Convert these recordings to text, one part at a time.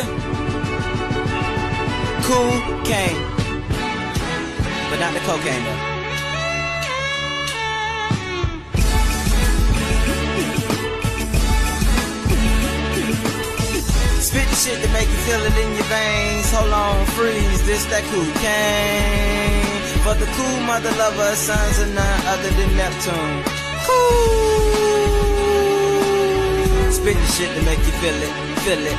Yeah. Cocaine. But not the cocaine though. Spit the shit to make you feel it in your veins. Hold on, freeze, this that cocaine. For the cool mother lover, sons are none other than Neptune. Cool. Spit the shit to make you feel it, feel it.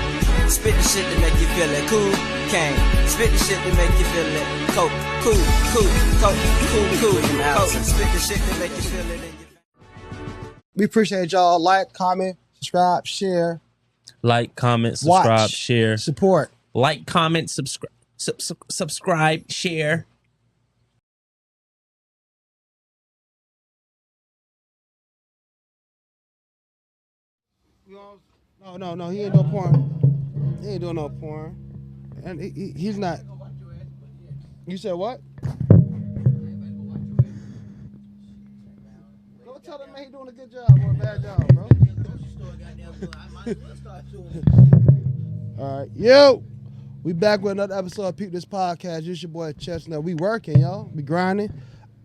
Spit the shit to make you feel it, cocaine. Spit the shit to make you feel it, coke, cool, cool, coke, cool, cool, coke. Spit the shit to make you feel it in your veins. We appreciate y'all. Like, comment, subscribe, share. Like, comment, subscribe, Watch, share. support. Like, comment, subscribe, share. No, he ain't doing porn. He ain't doing no porn. And he's not. You said what? Go tell him, man, he doing a good job or a bad job, bro. All right, yo, we back with another episode of Peep This Podcast. This your boy Chestnut. We working, y'all. We grinding.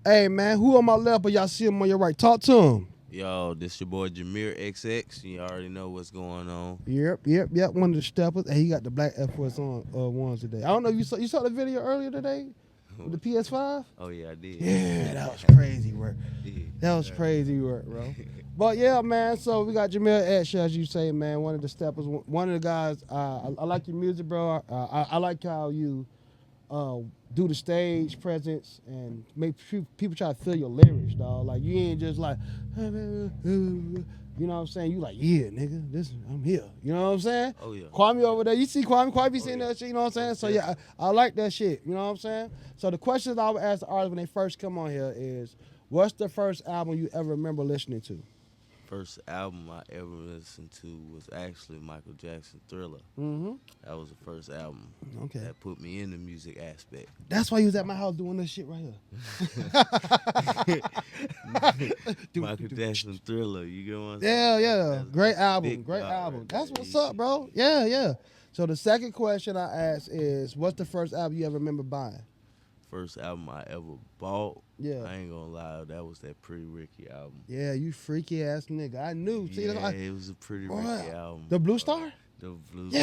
Hey, man, who on my left, but y'all see him on your right? Talk to him. Yo, this your boy Jamerexx. You already know what's going on. Yep. One of the steppers. Hey, he got the black Air Force on ones today. I don't know if you saw the video earlier today with the PS5. Oh yeah, I did. Yeah, that was crazy work. That was crazy work, bro. But yeah, man. So we got Jamerexx, as you say, man. One of the steppers. One of the guys. I like your music, bro. I like how you do the stage presence and make people try to feel your lyrics, dog. Like you ain't just like, you know what I'm saying? You like, yeah, nigga, I'm here. You know what I'm saying? Oh yeah. Kwame over there, you see Kwame be saying that shit. You know what I'm saying? So yeah, I like that shit. You know what I'm saying? So the questions I would ask the artists when they first come on here is, what's the first album you ever remember listening to? First album I ever listened to was actually Michael Jackson Thriller. Mm-hmm. That was the first album. Okay. That put me in the music aspect. That's why you was at my house doing this shit right here. Michael Jackson Thriller, you get what I'm saying? Yeah. Great album. Right. That's what's up, bro. Yeah. So the second question I asked is, what's the first album you ever remember buying? First album I ever bought. Yeah. I ain't gonna lie, that was that Pretty Ricky album. Yeah, you freaky ass nigga. I knew. See, it was a Pretty Ricky album. The Blue Star? The Blue Star.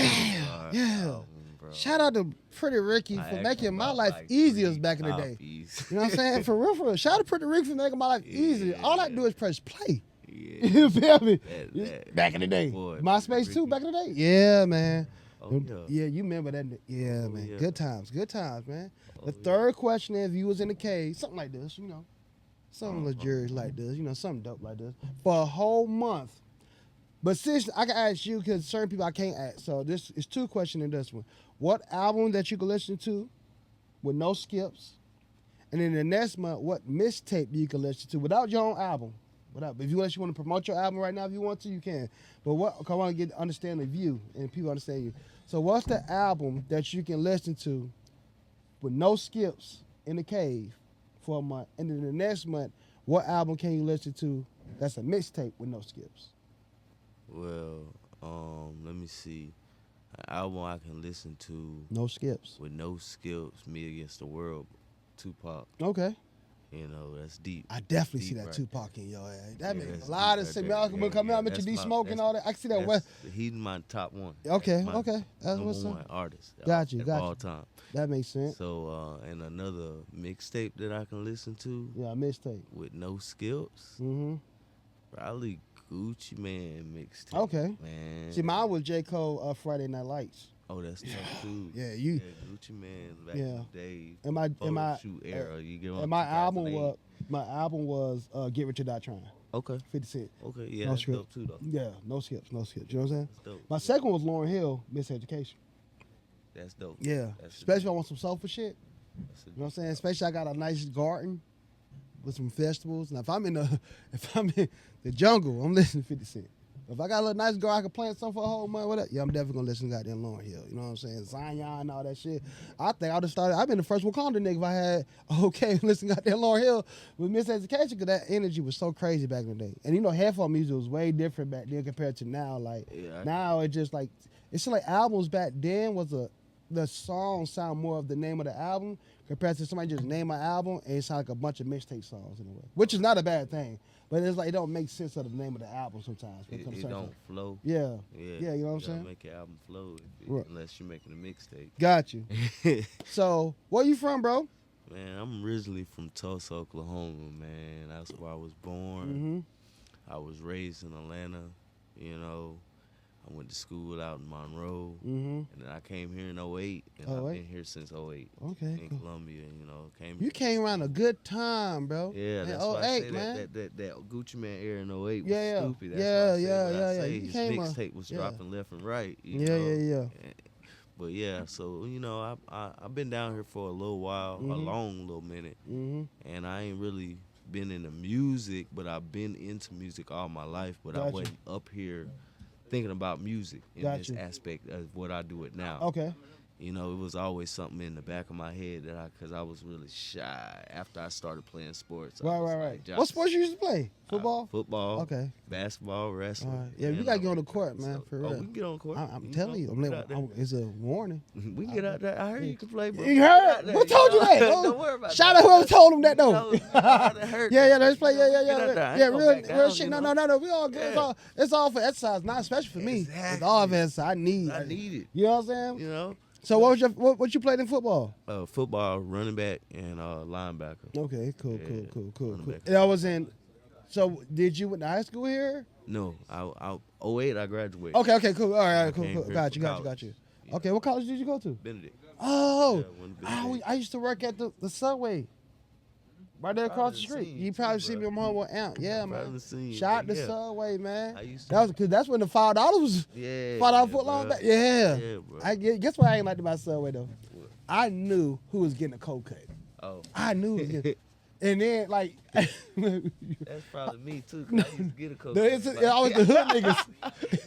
Yeah. Album, bro. Shout out to Pretty Ricky for making my life easier back in the day. You know what I'm saying? For real. Shout out to Pretty Ricky for making my life easier. All I do is press play. Yeah. You feel me? Back in the day. Boy, MySpace too, back in the day? Yeah, man. Oh, yeah, you remember that? Yeah, man. Yeah. Good times, man. The third question is, if you was in the cave, something like this, you know, something luxurious like this, you know, something dope like this, for a whole month. But since I can ask you, because certain people I can't ask, so this is two questions in this one. What album that you can listen to with no skips? And then the next month, what mixtape you can listen to without your own album? If you want to promote your album right now, if you want to, you can. But I want to understand the view and people understand you. So what's the album that you can listen to with no skips in the cave for a month? And then the next month, what album can you listen to that's a mixtape with no skips? Well, let me see. An album I can listen to no skips. With no skips, Me Against the World, Tupac. Okay. You know, that's deep. I definitely see that Tupac in your ass. That makes a lot of sense. Y'all can come out, mention D-Smoke and all that. I can see that. He's my top one. Okay. That's what's up. Artist. Got you. All time. That makes sense. So, and another mixtape that I can listen to. Yeah, mixtape. With no skips. Mm-hmm. Probably Gucci Mane mixtape. Okay. Man. See, mine was J. Cole, Friday Night Lights. Oh, that's tough too. Yeah, Gucci Mane back in the day. And my era. You get and my album was Get Rich or Die Trying. Okay. 50 Cent. Okay, yeah, that's dope too though. Yeah, no skips. You know what I'm saying? That's dope. My second one was Lauryn Hill, Miseducation. That's dope. Yeah, especially if I want some soulful shit. You know what I'm saying? Especially I got a nice garden with some vegetables. Now if I'm in the jungle, I'm listening to 50 Cent. If I got a little nice girl, I can plant something for a whole month, whatever. Yeah, I'm definitely gonna listen to goddamn Lauryn Hill. You know what I'm saying? Zion and all that shit. I think I just started. I've been the first Wakanda nigga if I had listen to goddamn Lauryn Hill with Miseducation, because that energy was so crazy back in the day. And you know, headphone music was way different back then compared to now. Like now it's just like It's like albums back then was the song sound more of the name of the album compared to somebody just name an album and it sound like a bunch of mixtape songs in a way, which is not a bad thing. But it's like it don't make sense of the name of the album sometimes. It don't flow. Yeah. Yeah, you know what I'm saying? Make your album flow unless you're making a mixtape. Got you. So, where you from, bro? Man, I'm originally from Tulsa, Oklahoma, man. That's where I was born. Mm-hmm. I was raised in Atlanta, you know. I went to school out in Monroe, Mm-hmm. and then I came here in 08, and I've been here since 08. Okay, In cool. Columbia, you know. You came around a good time, bro. Yeah, in that's why I 08, say man. that Gucci Man era in 08 was Yeah, stupid. That's yeah, why I say yeah, what I yeah. say. You His came mixtape was dropping left and right. You Yeah, know? yeah. But yeah, so you know, I've been down here for a little while, a long little minute, and I ain't really been into music, but I've been into music all my life. But I Gotcha. wasn't up here thinking about music in this Gotcha. aspect of what I do it now. Okay. You know, it was always something in the back of my head that because I was really shy after I started playing sports. I was Right. like, What sports you used to play? Football? Football. Okay. Basketball, wrestling. All right. Yeah, you and gotta get on the all that court, kind of man, stuff. for Oh, real. we can get on the court. I'm telling you, get out there. it's a warning. We can get out there. I heard you can play, bro. You heard? Who told you that? Don't worry about Shout that. out whoever told him that, though. No, that hurt. Yeah, let's play. Get out there. I Yeah, ain't gonna back real down, shit. you No. know? We all good. Yeah. It's all for exercise, not especially for me. It's all for exercise. I need I need it. You know what I'm saying? You know? So what you played in football? Football, running back, and linebacker. Okay, cool. running back. And I was in. So did you went to high school here? No, I 08 I graduated. Okay, cool. All right, I cool. came here Got for you. college. Okay, what college did you go to? Benedict. Oh, Yeah, went to Benedict. I used to work at the subway. Right there across the Probably street. seen You probably too, see me bro. on my home Amp. Yeah, Probably man. seen, Shout out the yeah. subway, man. I used That was because that's when the $5 was Yeah. $5 foot long bro. back. Yeah. Yeah, bro. Guess what I ain't like about subway though? I knew who was getting a cold cut. Oh, I knew who was getting. And then like that's probably me too. 'Cause I used to get a coke. it always the hood niggas.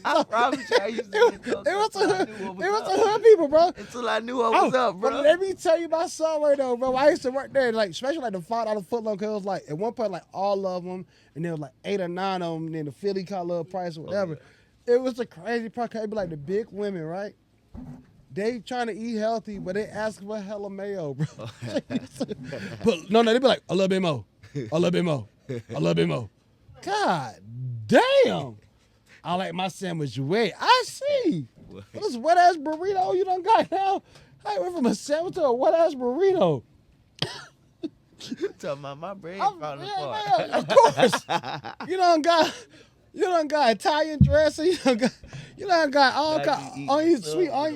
I promise you, I used to get a coke. It was the until I hood. knew what It was up. the hood people, bro. Until I knew what was up, But bro. let me tell you about Subway though, bro. I used to work there, like especially like the $5 foot long, cause it was like at one point like all of them, and there was like 8 or 9 of them, and then the Philly color price or whatever. It was the crazy part. 'Cause it'd be like the big women, right? They trying to eat healthy, but they ask for hella mayo, bro. But no, they be like a little bit more, a little bit more, a little bit more. God damn! I like my sandwich wet. I see. This wet ass burrito you done got now. I went from a sandwich to a wet ass burrito. Talking about my brain I'm- falling yeah, apart. yeah, of course. You done got Italian dressing. You done got all Like kind you eat on your sub sweet with on.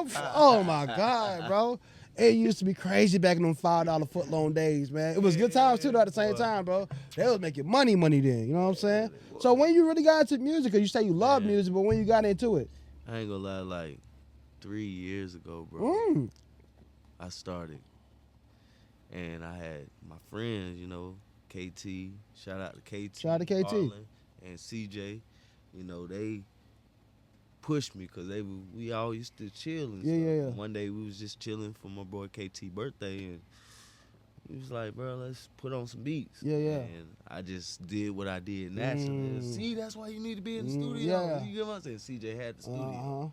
a fork. Oh my God, bro. It used to be crazy back in them $5 foot long days, man. It was good times too, though, at the same time, bro. They was making money then. You know what I'm saying? So when you really got into music, cause you say you love Yeah. music, but when you got into it, I ain't gonna lie, like 3 years ago, bro. I started, and I had my friends, you know, KT. Shout out to KT. Shout out to KT. Harlan, and CJ. You know, they pushed me because we all used to chill and Yeah, stuff. yeah, yeah. One day we was just chilling for my boy KT birthday, and he was like, bro, let's put on some beats. Yeah, yeah. And I just did what I did naturally. See, that's why you need to be in the studio. yeah. You get what I'm saying? CJ had the studio. uh-huh.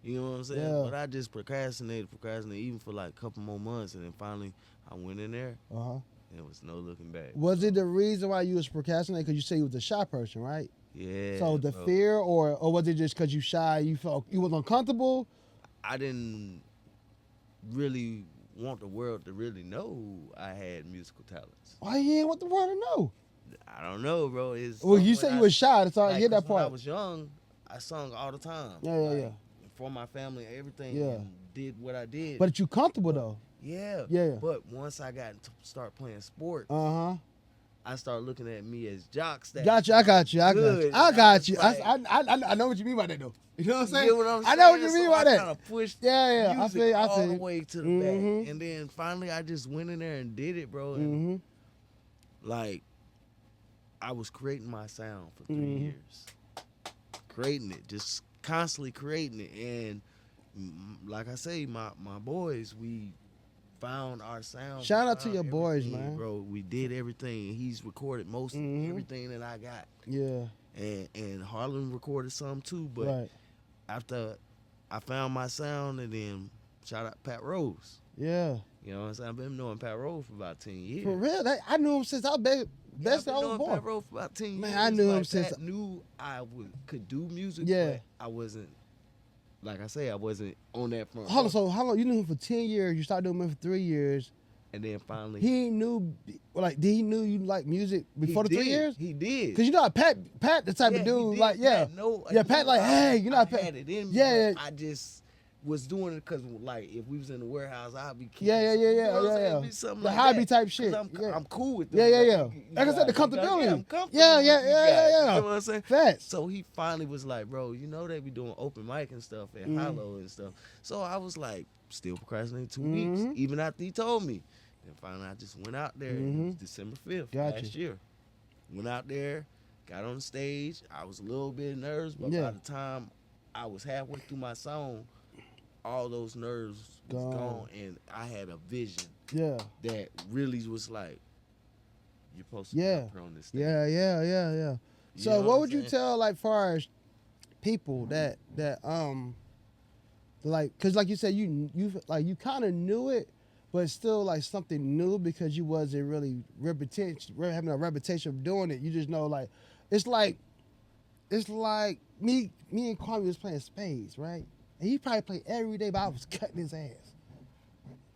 You know what I'm saying? Yeah. But I just procrastinated even for like a couple more months, and then finally I went in there, Uh-huh. and it was no looking back. Was it the reason why you was procrastinating? Because you say you was a shy person, right? Yeah. So the bro. fear, or was it just because you shy, you felt you was uncomfortable? I didn't really want the world to really know I had musical talents. Why you didn't want the world to know? I don't know, bro. It's Well, you something said you was shy, so I like, get that 'cause when I part. was young, I sung all the time. Yeah, yeah, yeah. For my family, everything. Yeah. And did what I did. But you comfortable though? yeah. Yeah. But once I got to start playing sports, Uh huh. I started looking at me as jocks. That Got you. I got you. I got you. good. I got you. Like- I know what you mean by that though. You know what I'm You saying? get what I'm I know what saying? you mean So by I that. kinda pushed Yeah, yeah. I music see. I all see. the way to the Mhm. back, and then finally I just went in there and did it, bro. And like, I was creating my sound for 3 years, creating it, just constantly creating it, and like I say, my boys, we found our sound. Shout we out to found your boys, everything, man. bro. We did everything. He's recorded most of everything that I got, Yeah. and Harlan recorded some too, but Right. after I found my sound, and then shout out Pat Rose. Yeah. You know what I'm saying? I've been knowing Pat Rose for about 10 years. For real, I knew him since I was I've best been I was knowing born. Pat Rose for about 10 Man, years. I knew him Like, since Pat knew I could do music, Yeah. but I wasn't, like I say, I wasn't on that front. Hold on, so how long you knew him for 10 years? You started doing him for 3 years. And then finally, He knew, like, did he knew you like music before the 3 years? He did. Cause you know Pat the type of he dude, did. like, yeah, Pat like, hey, you know, I Pat, had it in me, yeah, but I just was doing it because, like, if we was in the warehouse, I'd be keeping yeah. It'd be something The like hobby that. type shit. 'Cause Yeah. I'm cool with Yeah. them. Like I said, the comfortability. I'm comfortable Yeah. with you guys. You know what I'm saying? Facts. So he finally was like, bro, you know they be doing open mic and stuff at Hollow and stuff. So I was like, still procrastinating 2 weeks, even after he told me. And finally, I just went out there. It was December 5th last year. Went out there, got on the stage. I was a little bit nervous, but by the time I was halfway through my song, all those nerves was gone, and I had a vision that really was like, you're supposed to be up here on this stage. Yeah. So know what I'm would you saying? tell, like, far as people that like, cause like you said, you like you kind of knew it, but it's still like something new because you wasn't really having a reputation of doing it. You just know, like, it's like me and Kwame was playing spades, right? And he probably played every day, but I was cutting his ass.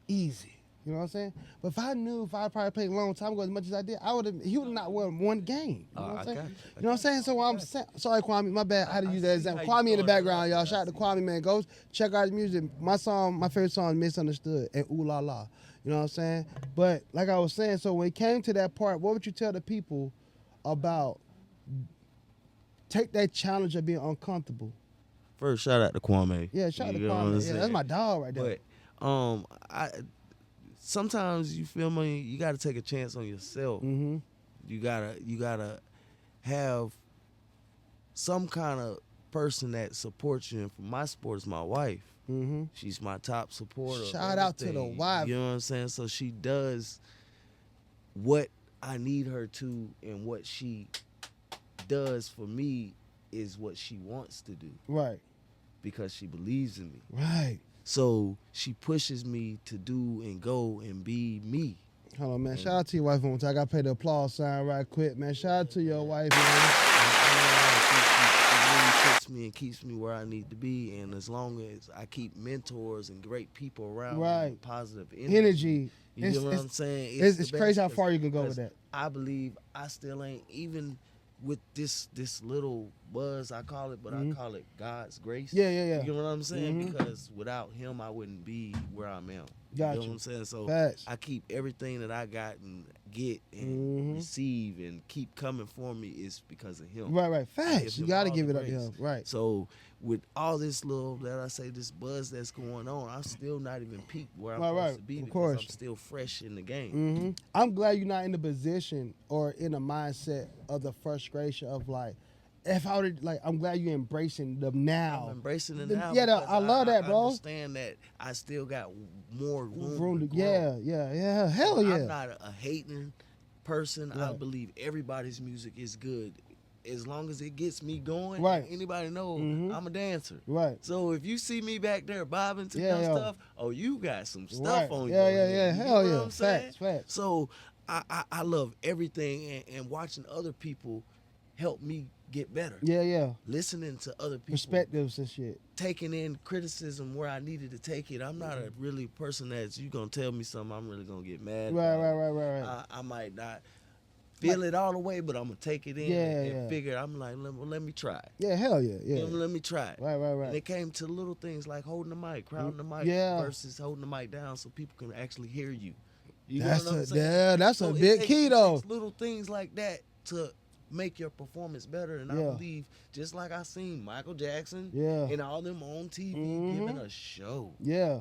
Easy. You know what I'm saying? But if I probably played a long time ago as much as I did, he would have not won one game. You know what I'm saying? You know what I'm saying? So I'm saying, sorry, Kwame, my bad. I had to use that example. Kwame in the background, y'all. Shout out to Kwame, man. Go check out his music. My favorite song is Misunderstood and Ooh La La. You know what I'm saying? But like I was saying, so when it came to that part, what would you tell the people about take that challenge of being uncomfortable? First, shout out to Kwame. Yeah, shout out to You know what I'm Kwame. Yeah, saying? that's my dog right there. But sometimes you feel me. You got to take a chance on yourself. Mm-hmm. You gotta have some kind of person that supports you. And for my sport is my wife. Mm-hmm. She's my top supporter. Shout out to the everything. wife. You know what I'm saying? So she does what I need her to, and what she does for me is what she wants to do. Right. Because she believes in me. Right. So she pushes me to do and go and be me. Hold on, man. Shout out to your wife one more time. I got to play the applause sign right quick, man. Shout out to your wife, man. She really puts me and keeps me where I need to be. And as long as I keep mentors and great people around me, positive energy. You know what I'm saying? It's crazy how far you can go with that. I believe I still ain't, even with this little buzz, I call it, but I call it God's grace. Yeah. You know what I'm saying? Because without him, I wouldn't be where I'm at. You know what I'm saying? So Facts. I keep everything that I got and get and receive and keep coming for me is because of him. Right. Facts. You got to give it up to grace. him. Right. So with all this little, this buzz that's going on, I'm still not even peaked where I'm supposed to be because I'm still fresh in the game. I'm glad you're not in the position or in the mindset of the frustration of like, if I would like, I'm glad you're embracing them now. I'm embracing it now. Yeah, I love that, bro. I understand that I still got more room to grow. Yeah. Hell yeah. I'm not a hating person. I Right. believe everybody's music is good. As long as it gets me going, Right. anybody knows I'm a dancer. Right. So if you see me back there bobbing to your stuff, you got some stuff on you. Yeah. Hell You know yeah. what I'm saying? Facts. So I love everything and watching other people help me get better. Yeah. Listening to other people. Perspectives and shit. Taking in criticism where I needed to take it. I'm not a really person that's, you gonna tell me something, I'm really gonna get mad. Right. I might not feel it all the way, but I'm gonna take it in and figure. I'm like, let me try. Yeah, hell yeah. You know, let me try it. Right. And it came to little things like holding the mic, crowding the mic versus holding the mic down so people can actually hear you. You know what I'm saying? That's So a big key though. It takes little things like that to make your performance better. And I believe, just like I seen Michael Jackson and all them on TV giving a show. Yeah.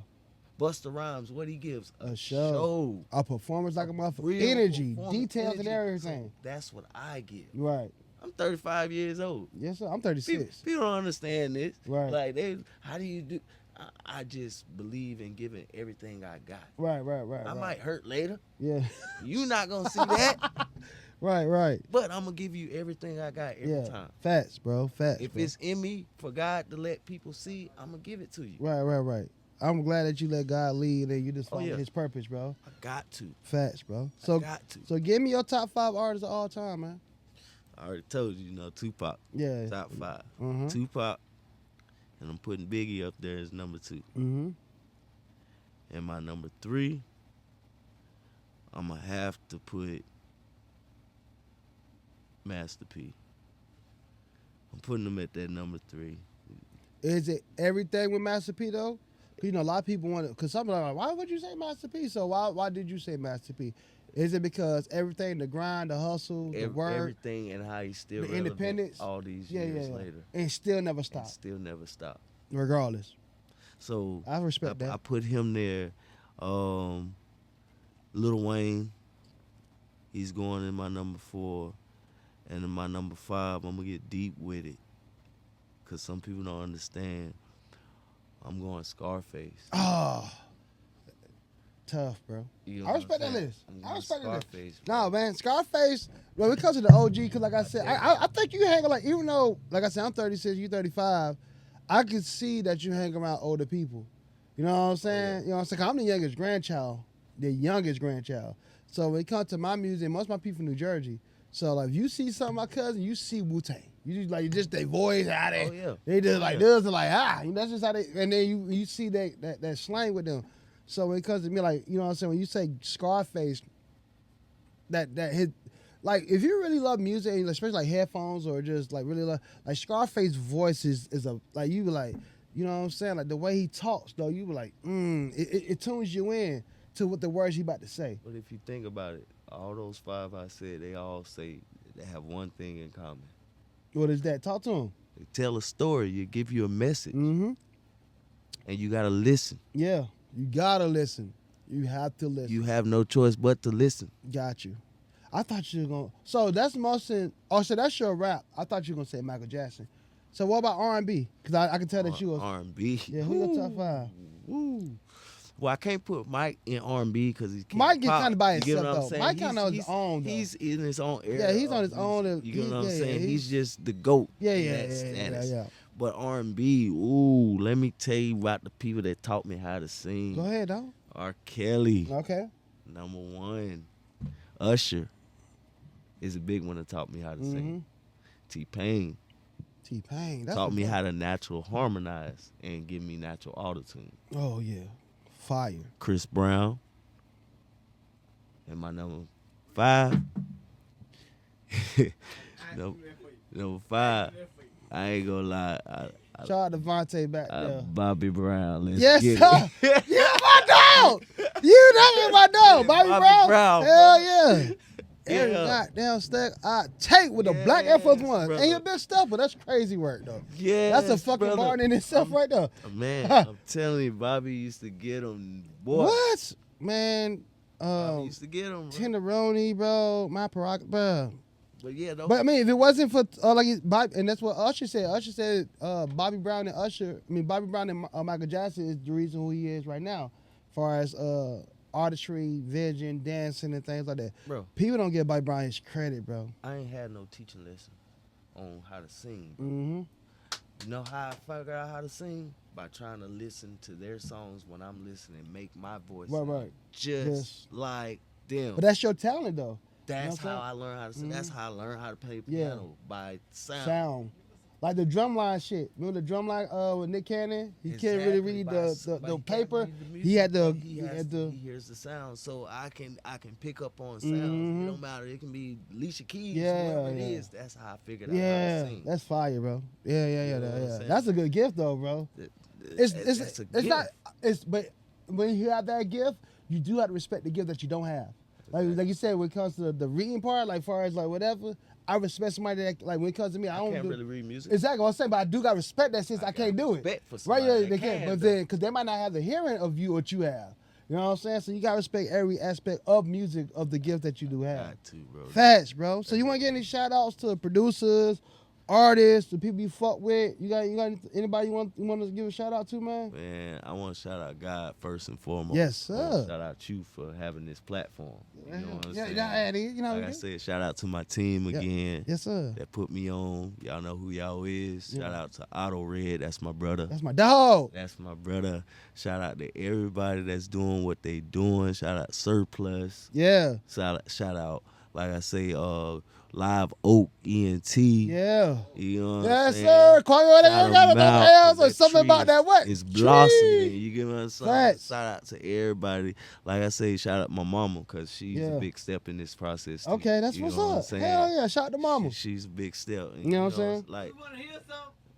Busta Rhymes, what he gives? A show. A performance like a motherfucker. Energy, details and everything. So that's what I give. Right. I'm 35 years old. Yes, sir. I'm 36. People don't understand this. Right. Like, how do you do? I just believe in giving everything I got. Right. I might hurt later. Yeah. You not gonna see that. Right. But I'm gonna give you everything I got every time. Facts, bro. Facts. If bro. it's in me for God to let people see, I'm gonna give it to you. Right. I'm glad that you let God lead and you just follow His purpose, bro. I got to. Facts, bro. I got to. So give me your top 5 artists of all time, man. I already told you, Tupac. Yeah. Top 5. Mm-hmm. Tupac, and I'm putting Biggie up there as number 2. Mm-hmm. And my number 3, I'm gonna have to put Master P. I'm putting him at that number 3. Is it everything with Master P though? You know, a lot of people want to, because some are like, why would you say Master P? So why did you say Master P? Is it because everything, the grind, the hustle, the word, everything, and how he's still the independence, all these years later, and still never stopped, regardless. So I respect that. I put him there. Lil Wayne, he's going in my number 4, and in my number 5, I'm gonna get deep with it, cause some people don't understand. I'm going Scarface. Oh, tough, bro. I respect that list. I respect that list. Nah, man, Scarface. When it comes to the OG, because like I said, I think you hang like, even though, like I said, I'm 36, you 35, I can see that you hang around older people. You know what I'm saying? You know what I'm saying? 'Cause I'm the youngest grandchild. So when it comes to my music, most of my people from New Jersey. So like, if you see some of my cousins, you see Wu-Tang. You just their voice, how they just like this and like that's just how they. And then you see that slang with them. So when it comes to me, like, you know what I'm saying, when you say Scarface, that hit, like, if you really love music, and especially like headphones or just like really love, like, Scarface voice is a, like, you be like, you know what I'm saying, like the way he talks though, you be like, it tunes you in to what the words he about to say. But if you think about it, all those 5 I said, they all say they have one thing in common. What is that? Talk to him. They tell a story. You give you a message. Mm-hmm. And you got to listen. Yeah, you got to listen. You have to listen. You have no choice but to listen. Got you. I thought you were going to. So that's so that's your rap. I thought you were going to say Michael Jackson. So what about R&B? Because I can tell that you was. R&B. Yeah, who your top 5? Ooh. Well, I can't put Mike in R&B because he's Mike get kind of by himself, you know what I'm though. saying? Mike kind of on his own, though. He's in his own era. Yeah, he's on his own. You know what I'm saying? He's just the GOAT. Yeah. But R&B, ooh, let me tell you about the people that taught me how to sing. Go ahead, dog. R. Kelly. Okay. Number 1. Usher is a big one that taught me how to sing. T-Pain. Taught me how to natural harmonize and give me natural auto-tune. Oh, yeah. Fire. Chris Brown. And my number 5. Number 5. I ain't gonna lie. Shout out to Vontae back there. Bobby Brown. Let's yes, get sir. it. You my dog. You know my dog. Bobby Brown. Hell yeah. Every goddamn step I take with a black Air Force One. Brother. Ain't a big step, but that's crazy work though. Yeah, that's a fucking barn in itself right there. Man, I'm telling you, Bobby used to get them. Boy. What? Man, Bobby used to get them. Tenderoni, bro. My prerogative, bro. But yeah, though. But I mean, if it wasn't for Bobby, and that's what Usher said. Usher said Bobby Brown and Michael Jackson is the reason who he is right now, as far as artistry, vision, dancing, and things like that. Bro, people don't give Bobby Brown his credit, bro. I ain't had no teaching lesson on how to sing. Mm-hmm. You know how I figured out how to sing? By trying to listen to their songs when I'm listening, make my voice just like them. But that's your talent, though. That's how I learned how to sing. Mm-hmm. That's how I learned how to play piano, by sound. Like the drumline shit. Remember the drumline with Nick Cannon? He can't really read the paper. He hears the sound, so I can pick up on sounds. Mm-hmm. It don't matter. It can be Alicia Keys, whoever it is. That's how I figured out how to sing. That's fire, bro. Yeah. That's a good gift, though, bro. But when you have that gift, you do have to respect the gift that you don't have. Like you said, when it comes to the reading part, like far as like whatever, I respect somebody that, like, when it comes to me, I can't really read music. Exactly what I'm saying, but I do got respect that since I can't do it. Respect for somebody they can't. But then, because they might not have the hearing of you what you have. You know what I'm saying? So you got to respect every aspect of music, of the gift that you do have. Got to, bro. Facts, bro. So you want to get any shout outs to producers, artists, the people you fuck with. You got anybody you want to give a shout out to, man? Man, I want to shout out God first and foremost. Yes, I wanna sir. shout out you for having this platform. You know what I'm Yeah, saying? you know. Like I said, shout out to my team again. Yes, sir. That put me on. Y'all know who y'all is. Shout out to Otto Red. That's my brother. That's my dog. That's my brother. Shout out to everybody that's doing what they doing. Shout out Surplus. Yeah. Shout out, like I say, Live Oak ENT. Yeah. You know what I'm Yes, saying? sir. Call you Shout got 'em those out, L's or 'cause something about tree that what? It's blossoming. Tree. You get what I'm saying? Facts. Shout out to everybody. Like I say, shout out my mama because she's Yeah. a big step in this process. Too. Okay, that's You what's know what I'm up. saying? Hell yeah. Shout out to mama. She's a big step. And, You know what I'm saying? Like, You wanna hear something?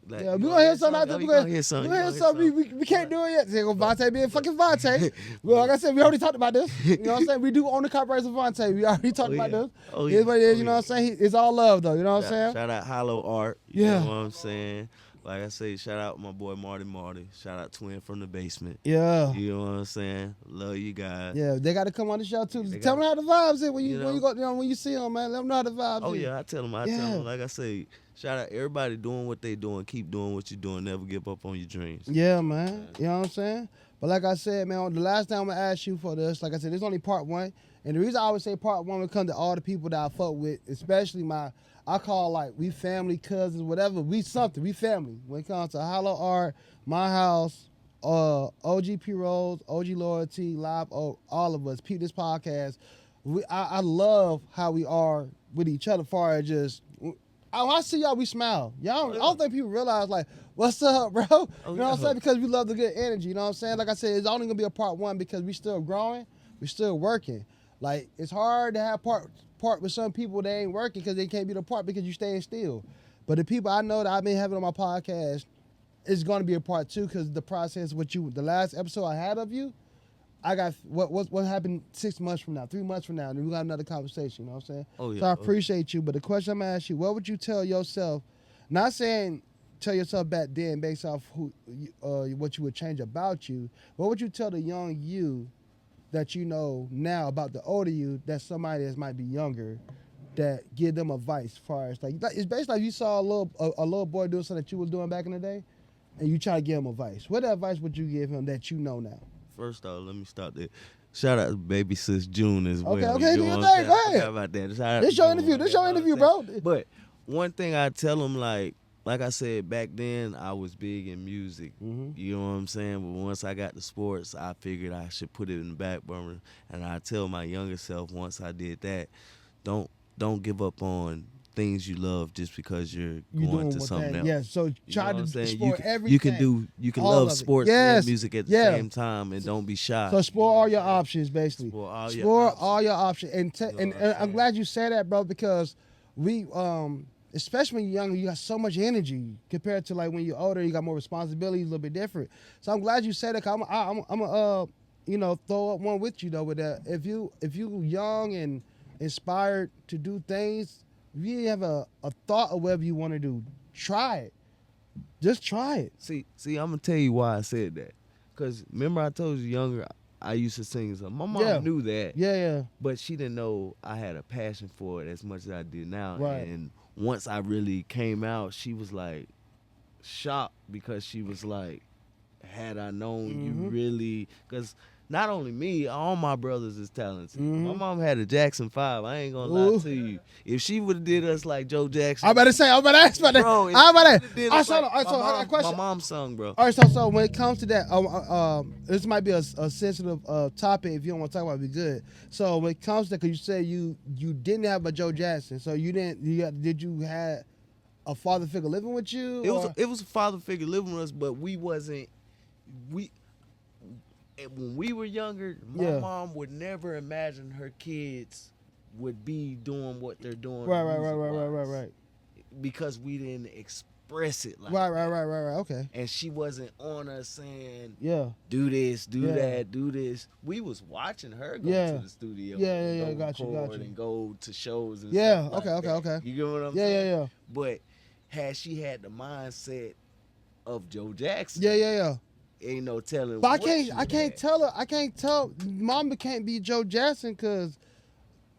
like, Yeah, you we gonna hear something Oh, after. you We gonna hear something. We gonna You hear gonna hear something. We can't do it yet. Say, Vontae being fucking Vontae. Well, like I said, we already talked about this. You know what I'm saying? We do own the copyrights of Vontae. We already talked about this. Oh, Here's what it is. Oh, You know what I'm saying? It's all love though. You know what I'm saying? Shout out Hollow Art. You Yeah. know what I'm saying? Like I say, shout out my boy Marty. Shout out Twin from the basement. Yeah. You know what I'm saying? Love you guys. Yeah, they got to come on the show too. They Tell them how the vibes is when you You when you know? go when you see them, man. Let them know how the vibes Oh is. yeah, I tell them. Yeah. Like I say, shout out everybody doing what they doing. Keep doing what you're doing. Never give up on your dreams. Yeah, man. You know what I'm saying? But like I said, man, the last time I asked you for this, like I said, this is only part one. And the reason I always say part one when it comes to all the people that I fuck with, especially I call like we family, cousins, whatever. We something. We family. When it comes to Hollow Art, My House, OG P-Rose, OG Loyalty, Live Oak, all of us, Peep this podcast. I love how we are with each other. Far as just, when I see y'all, we smile. Y'all, I don't think people realize like, what's up, bro? You know what I'm saying? Because we love the good energy. You know what I'm saying? Like I said, it's only gonna be a part one because we still growing, we still working. Like it's hard to have part with some people that ain't working because they can't be the part because you staying still. But the people I know that I've been having on my podcast, it's gonna be a part two because the process the last episode I had of you, I got what happened 6 months from now, 3 months from now, and we got another conversation. You know what I'm saying? Oh yeah. So I appreciate you, but the question I'm gonna ask you, what would you tell yourself? Not saying tell yourself back then based off what you would change about you. What would you tell the young you that you know now about the older you that somebody that might be younger that give them advice as far as like it's basically like you saw a little boy doing something that you was doing back in the day and you try to give him advice. What advice would you give him that you know now? First off, let me start there. Shout out to baby sis June as well. Okay, do know your what I'm thing. saying? Go I ahead. forgot about that. Shout out This to your June, interview. This you your know interview, what I'm bro. saying? But one thing I tell them, like I said, back then I was big in music. Mm-hmm. You know what I'm saying? But once I got to sports, I figured I should put it in the back burner. And I tell my younger self once I did that, don't give up on things you love just because you're going to something else. Yeah, so try You know to what I'm saying? explore everything. You can All love of it. sports Yes. and music at the Yeah. same time and don't be shy. So explore all your options, basically. Explore All your options. And You know and what I'm I'm glad you said that, bro, because we especially when you're younger, you got so much energy compared to like when you're older, you got more responsibilities, a little bit different. So I'm glad you said that. Cause I'm throw up one with you though with that. If you young and inspired to do things, if you have a thought of whatever you want to do, try it. Just try it. See, I'm gonna tell you why I said that. Cause remember I told you younger, I used to sing something. My mom knew that, Yeah. but she didn't know I had a passion for it as much as I did now. Right. And once I really came out, she was like shocked because she was like, had I known you really, cause not only me, all my brothers is talented. My mom had a Jackson 5. I ain't gonna lie to you. If she would have did us like Joe Jackson, I'm about to ask about that. bro, I question. my mom sung, bro. All right, so when it comes to that, this might be a sensitive topic. If you don't want to talk about it, be good. So when it comes to that, because you said you didn't have a Joe Jackson, so did you have a father figure living with you? It was a father figure living with us, but when we were younger, my mom would never imagine her kids would be doing what they're doing. Right. Because we didn't express it like Right. Okay. And she wasn't on us saying, Yeah. do this, do that, do this. We was watching her go to the studio. Yeah. Go Got you. and go to shows and Yeah. stuff like that. Okay. You get what I'm saying? Yeah. But had she had the mindset of Joe Jackson, Yeah. ain't no telling. But I can't tell her. I can't tell. Mama can't be Joe Jackson because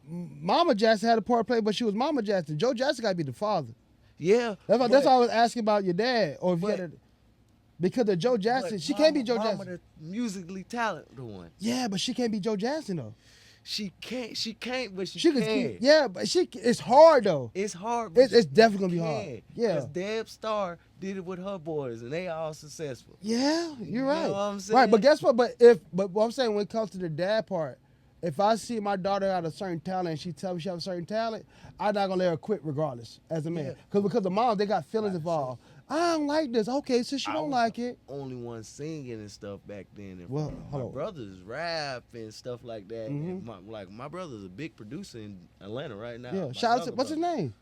Mama Jackson had a part to play, but she was Mama Jackson. Joe Jackson got to be the father. Yeah. That's why I was asking about your dad, or if you had a, because of Joe Jackson. She can't be Joe Jackson. The musically talented one. Yeah, but she can't be Joe Jackson though. She can't, but she can. can. Yeah, but it's hard though. It's hard. It's definitely gonna be hard. Yeah. Because Deb Star did it with her boys, and they all successful. Yeah, you're right. You know what I'm saying? Right, but guess what? But what I'm saying when it comes to the dad part, if I see my daughter have a certain talent and she tells me she has a certain talent, I'm not gonna let her quit regardless as a man. Because the mom, they got feelings involved. I don't like this. Okay, so she don't like it. Only one singing and stuff back then. And well, my brothers rap and stuff like that. And my brother's a big producer in Atlanta right now. Yeah, shout out to, what's his name?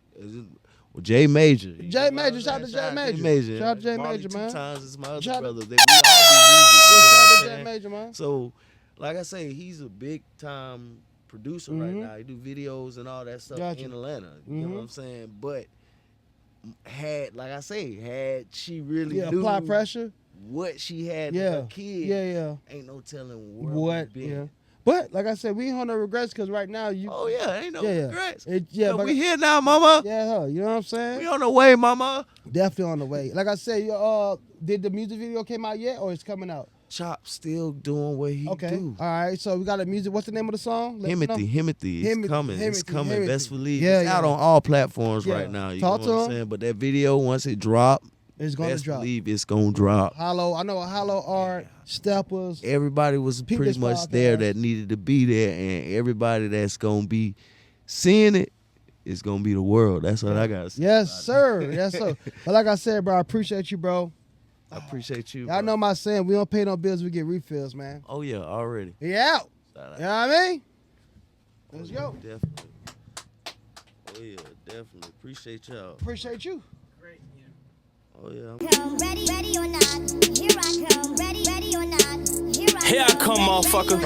Jay Major. Jay Major, shout out to Jay Major. Shout out to Jay Major, man. 2 times is my other Shout brother. We all do music. Shout out to Jay Major, man. So, like I say, he's a big time producer right now. He do videos and all that stuff in Atlanta. You know what I'm saying? But had she really knew apply pressure, what she had to her kid, ain't no telling what been. Yeah. But like I said, we ain't on no regrets because right now you. Oh yeah, ain't no regrets. But we here now, mama. Yeah, you know what I'm saying? We on the way, mama. Definitely on the way. Like I said, did the music video came out yet, or it's coming out? Chop still doing what he do. All right, so we got a music. What's the name of the song? Himothy. It's coming. It's coming. Best believe. Yeah, it's out on all platforms right now. You Talk know to what I'm saying? But that video, once it drop, it's gonna best drop. believe it's gonna drop. Hollow, I know Hollow Art, Steppers. Everybody was pretty much there that needed to be there, and everybody that's gonna be seeing it is gonna be the world. That's what I gotta say. Yes, sir. Yes, sir. But like I said, bro, I appreciate you, bro. I appreciate you. I know my saying, we don't pay no bills, we get refills, man. Oh yeah, already. Yeah. You know what I mean? Let's go. Definitely. Oh yeah, definitely. Appreciate y'all. Appreciate you. Great, yeah. Oh yeah. Ready, ready or not, here I come. Ready, ready or not, Here I come, motherfucker.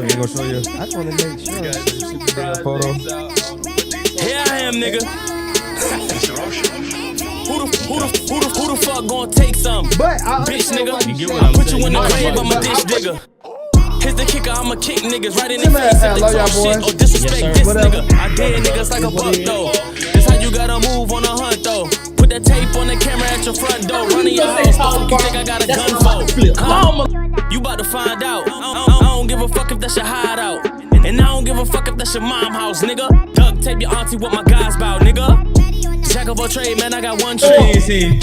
They gonna show you. I just want to make sure. Photo. Here I am, nigga. Who the fuck gonna take some? But Bitch, nigga. You get what I'm Put saying? you in the You know grave, what I'm a I'm ditch digger. Here's the kicker, I'ma kick niggas right in the Come here, face if they love y'all talk shit boys. or disrespect Yes, this sir. nigga. I dare niggas like a buck though. This how you gotta move on a hunt though. Put that tape on the camera at your front door. Running your house, fuck you think I got a gun for? Huh? You about to find out. I don't give a fuck if that's your hideout. And I don't give a fuck if that's your mom house, nigga. Duct tape your auntie what my guys bout, nigga. Jack of all trade, man, I got one trick.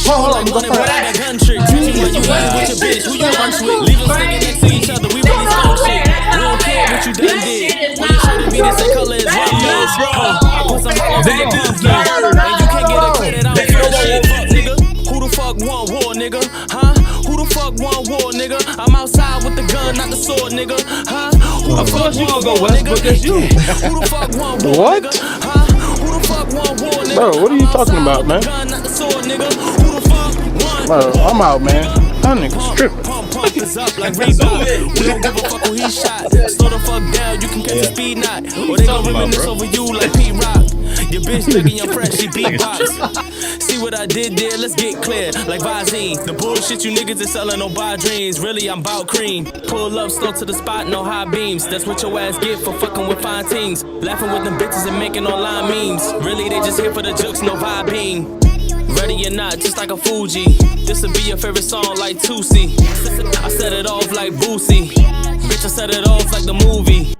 Hold on, Money, but I got gun tricks. Who you with your bitch? Who you lunch with? Leave us niggas next to each other. We really stone shit. We don't care what you done did. When you try to be the same color as one bitch. I put some hoes in your pumpkin. And you can't get a credit out for the shit. Fuck, nigga. Who the fuck want war, nigga? Huh? Who the fuck want war, nigga? I'm outside with the gun, not the sword, nigga. Huh? Who the fuck want war, nigga? Who the fuck want war, What? nigga? Huh? Who the fuck want war, nigga? Bro, what are you talking about, man? Bro, I'm out, man. That nigga's tripping. Pump is up like Reebok. We don't give a fuck who he shot. Slow the fuck down, you can catch a speed knot. Or they gon' reminisce over you like Pete Rock. Your bitch thinking you're fresh, she beatbox. See what I did there, let's get clear. Like Visine. The bullshit you niggas is selling, no buy dreams. Really, I'm bout cream. Pull up, slow to the spot, no high beams. That's what your ass get for fucking with fine teens. Laughing with them bitches and making online memes. Really, they just here for the jokes, no vibing. Ready or not, just like a Fuji. This'll be your favorite song like Tootsie. I set it off like Boosie. Bitch, I set it off like the movie.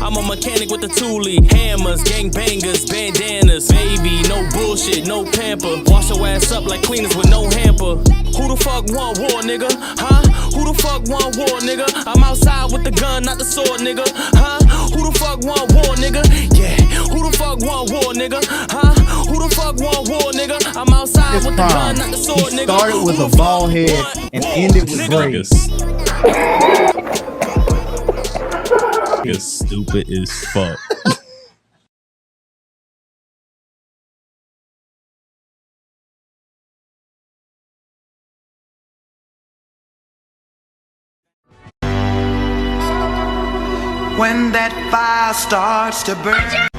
I'm a mechanic with the toolie. Hammers, gangbangers, bandanas. Baby, no bullshit, no pamper. Wash your ass up like cleaners with no hamper. Who the fuck want war, nigga? Huh? Who the fuck want war, nigga? I'm outside with the gun, not the sword, nigga. Huh? Who the fuck want war, nigga? Yeah. Who the fuck want war, nigga? Huh? Who the fuck want war, nigga? I'm outside with the gun, not the sword, nigga. Started with a bald head and ended with braids. Nigga's stupid as fuck. When that fire starts to burn.